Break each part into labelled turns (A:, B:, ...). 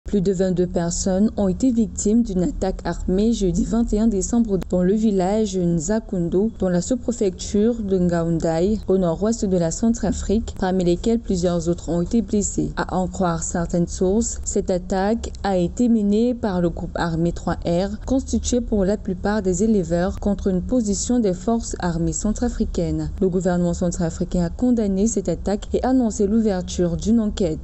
A: Plus de 22 personnes ont été victimes d'une attaque armée jeudi 21 décembre dans le village Nzakundo, dans la sous-préfecture de Ngaoundai, au nord-ouest de la Centrafrique, parmi lesquels plusieurs autres ont été blessés. À en croire certaines sources, cette attaque a été menée par le groupe armé 3R, constitué pour la plupart des éleveurs, contre une position des forces armées centrafricaines. Le gouvernement centrafricain a condamné cette attaque et annoncé l'ouverture d'une enquête.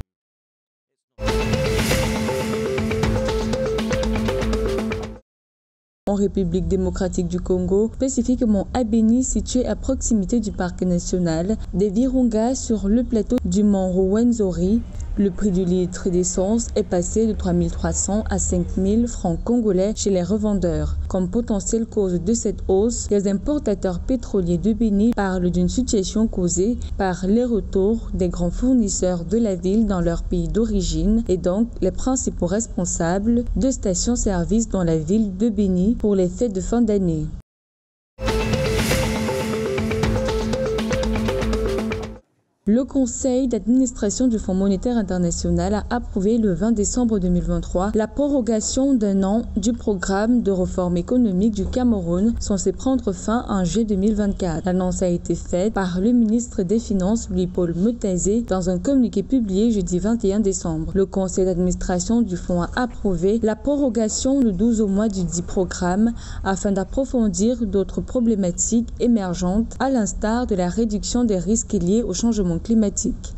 A: En République démocratique du Congo, spécifiquement à Béni, situé à proximité du parc national des Virunga sur le plateau du mont Rwenzori, le prix du litre d'essence est passé de 3 300 à 5 000 francs congolais chez les revendeurs. Comme potentielle cause de cette hausse, les importateurs pétroliers de Béni parlent d'une situation causée par les retours des grands fournisseurs de la ville dans leur pays d'origine et donc les principaux responsables de stations-service dans la ville de Béni pour les fêtes de fin d'année. Le conseil d'administration du Fonds monétaire international a approuvé le 20 décembre 2023 la prorogation d'un an du programme de réforme économique du Cameroun censé prendre fin en juillet 2024. L'annonce a été faite par le ministre des Finances Louis-Paul Mutazé dans un communiqué publié jeudi 21 décembre. Le conseil d'administration du fonds a approuvé la prorogation de 12 mois du dit programme afin d'approfondir d'autres problématiques émergentes à l'instar de la réduction des risques liés au changement climatique.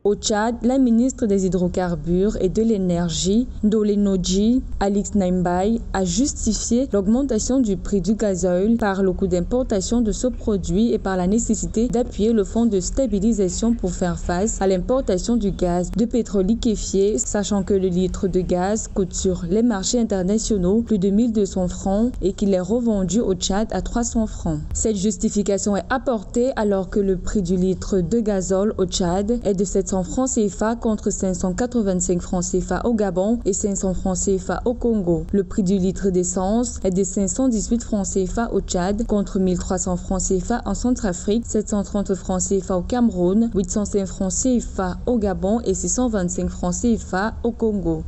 A: Au Tchad, la ministre des Hydrocarbures et de l'Énergie, Ndolenodji Alix Naimbai, a justifié l'augmentation du prix du gazoil par le coût d'importation de ce produit et par la nécessité d'appuyer le fonds de stabilisation pour faire face à l'importation du gaz de pétrole liquéfié, sachant que le litre de gaz coûte sur les marchés internationaux plus de 1200 francs et qu'il est revendu au Tchad à 300 francs. Cette justification est apportée alors que le prix du litre de gazole au Tchad est de 700 francs CFA contre 585 francs CFA au Gabon et 500 francs CFA au Congo. Le prix du litre d'essence est de 518 francs CFA au Tchad contre 1300 francs CFA en Centrafrique, 730 francs CFA au Cameroun, 805 francs CFA au Gabon et 625 francs CFA au Congo.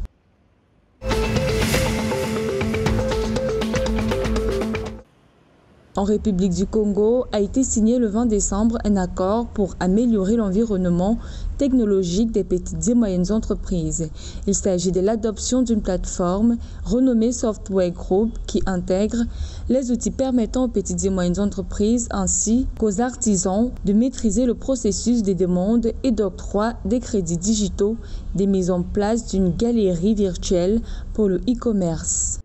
A: En République du Congo a été signé le 20 décembre un accord pour améliorer l'environnement technologique des petites et moyennes entreprises. Il s'agit de l'adoption d'une plateforme renommée Software Group qui intègre les outils permettant aux petites et moyennes entreprises ainsi qu'aux artisans de maîtriser le processus des demandes et d'octroi des crédits digitaux, des mises en place d'une galerie virtuelle pour le e-commerce.